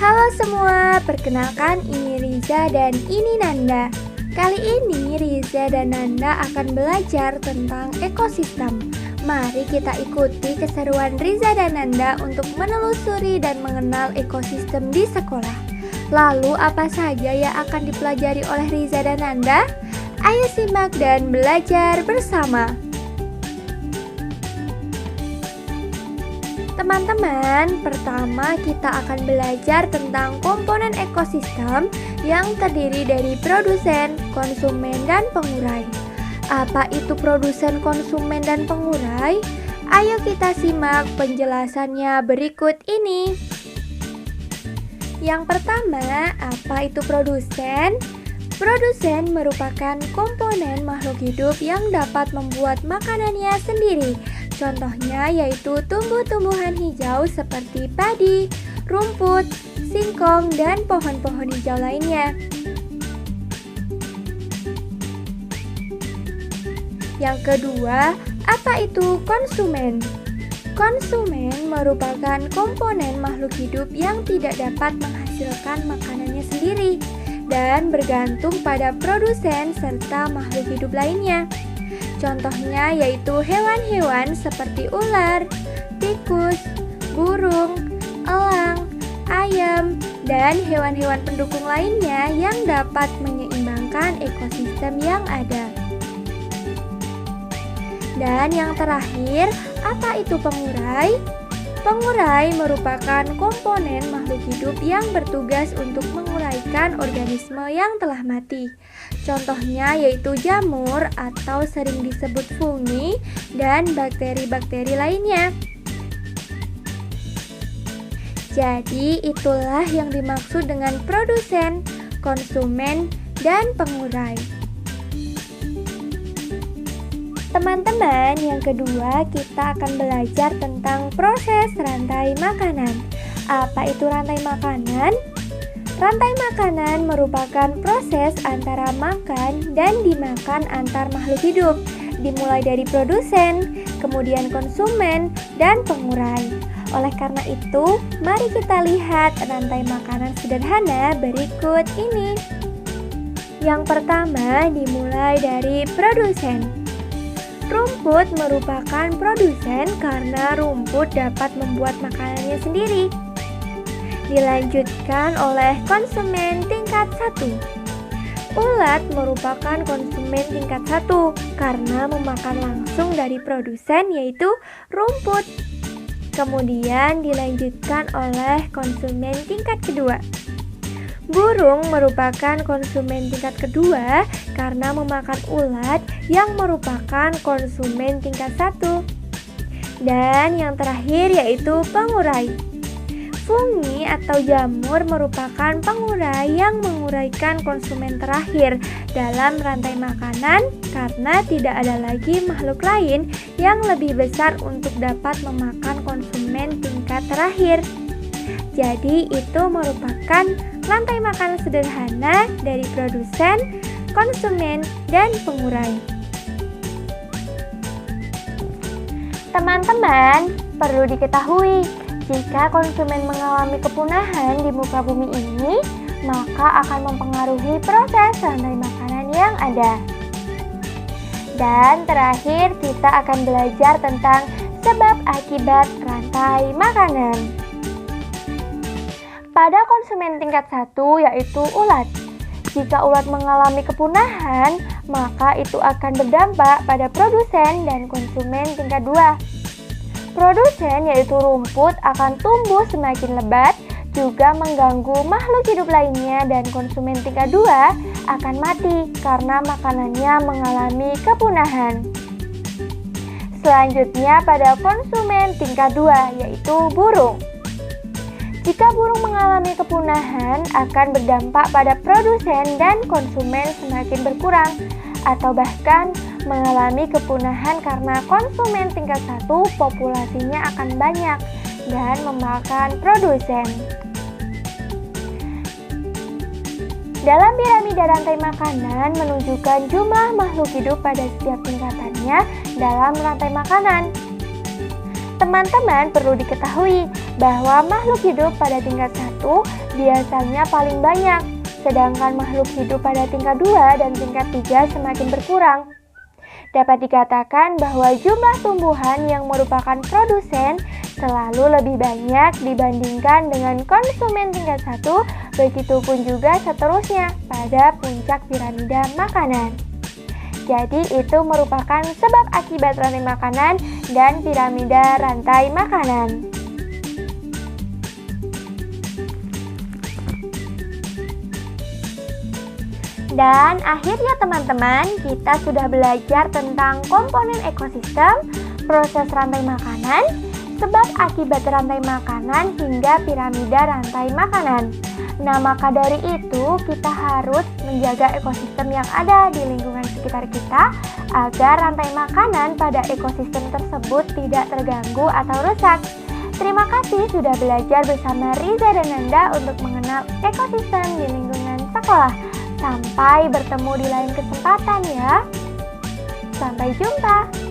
Halo semua, perkenalkan ini Riza dan ini Nanda. Kali ini Riza dan Nanda akan belajar tentang ekosistem. Mari kita ikuti keseruan Riza dan Nanda untuk menelusuri dan mengenal ekosistem di sekolah. Lalu apa saja yang akan dipelajari oleh Riza dan Nanda? Ayo simak dan belajar bersama. Teman-teman, pertama kita akan belajar tentang komponen ekosistem yang terdiri dari produsen, konsumen, dan pengurai. Apa itu produsen, konsumen, dan pengurai? Ayo kita simak penjelasannya berikut ini. Yang pertama, apa itu produsen? Produsen merupakan komponen makhluk hidup yang dapat membuat makanannya sendiri. Contohnya yaitu tumbuh-tumbuhan hijau seperti padi, rumput, singkong, dan pohon-pohon hijau lainnya. Yang kedua, apa itu konsumen? Konsumen merupakan komponen makhluk hidup yang tidak dapat menghasilkan makanannya sendiri dan bergantung pada produsen serta makhluk hidup lainnya. Contohnya yaitu hewan-hewan seperti ular, tikus, burung, elang, ayam, dan hewan-hewan pendukung lainnya yang dapat menyeimbangkan ekosistem yang ada. Dan yang terakhir, apa itu pengurai? Pengurai merupakan komponen makhluk hidup yang bertugas untuk menguraikan organisme yang telah mati. Contohnya yaitu jamur atau sering disebut fungi dan bakteri-bakteri lainnya. Jadi itulah yang dimaksud dengan produsen, konsumen, dan pengurai. Teman-teman, yang kedua kita akan belajar tentang proses rantai makanan. Apa itu rantai makanan? Rantai makanan merupakan proses antara makan dan dimakan antar makhluk hidup, dimulai dari produsen, kemudian konsumen, dan pengurai. Oleh karena itu, mari kita lihat rantai makanan sederhana berikut ini. Yang pertama dimulai dari produsen. Rumput merupakan produsen karena rumput dapat membuat makanannya sendiri. Dilanjutkan oleh konsumen tingkat 1. Ulat merupakan konsumen tingkat 1 karena memakan langsung dari produsen yaitu rumput. Kemudian dilanjutkan oleh konsumen tingkat kedua. Burung merupakan konsumen tingkat kedua karena memakan ulat yang merupakan konsumen tingkat 1. Dan yang terakhir yaitu pengurai. Fungi atau jamur merupakan pengurai yang menguraikan konsumen terakhir dalam rantai makanan karena tidak ada lagi makhluk lain yang lebih besar untuk dapat memakan konsumen tingkat terakhir. Jadi itu merupakan rantai makanan sederhana dari produsen, konsumen, dan pengurai. Teman-teman, perlu diketahui, jika konsumen mengalami kepunahan di muka bumi ini, maka akan mempengaruhi proses rantai makanan yang ada. Dan terakhir, kita akan belajar tentang sebab akibat rantai makanan. Pada konsumen tingkat 1 yaitu ulat. Jika ulat mengalami kepunahan, maka itu akan berdampak pada produsen dan konsumen tingkat 2. Produsen yaitu rumput akan tumbuh semakin lebat, juga mengganggu makhluk hidup lainnya, dan konsumen tingkat 2 akan mati karena makanannya mengalami kepunahan. Selanjutnya pada konsumen tingkat 2 yaitu burung. Jika burung mengalami kepunahan, akan berdampak pada produsen dan konsumen semakin berkurang, atau bahkan mengalami kepunahan karena konsumen tingkat 1 populasinya akan banyak dan memakan produsen. Dalam piramida rantai makanan menunjukkan jumlah makhluk hidup pada setiap tingkatannya dalam rantai makanan. Teman-teman perlu diketahui bahwa makhluk hidup pada tingkat 1 biasanya paling banyak, sedangkan makhluk hidup pada tingkat 2 dan tingkat 3 semakin berkurang. Dapat dikatakan bahwa jumlah tumbuhan yang merupakan produsen selalu lebih banyak dibandingkan dengan konsumen tingkat 1, begitupun juga seterusnya pada puncak piramida makanan. Jadi itu merupakan sebab akibat rantai makanan dan piramida rantai makanan. Dan akhirnya teman-teman, kita sudah belajar tentang komponen ekosistem, proses rantai makanan, sebab akibat rantai makanan hingga piramida rantai makanan. Nah, maka dari itu kita harus menjaga ekosistem yang ada di lingkungan sekitar kita agar rantai makanan pada ekosistem tersebut tidak terganggu atau rusak. Terima kasih sudah belajar bersama Riza dan Nanda untuk mengenal ekosistem di lingkungan sekolah. Sampai bertemu di lain kesempatan ya. Sampai jumpa.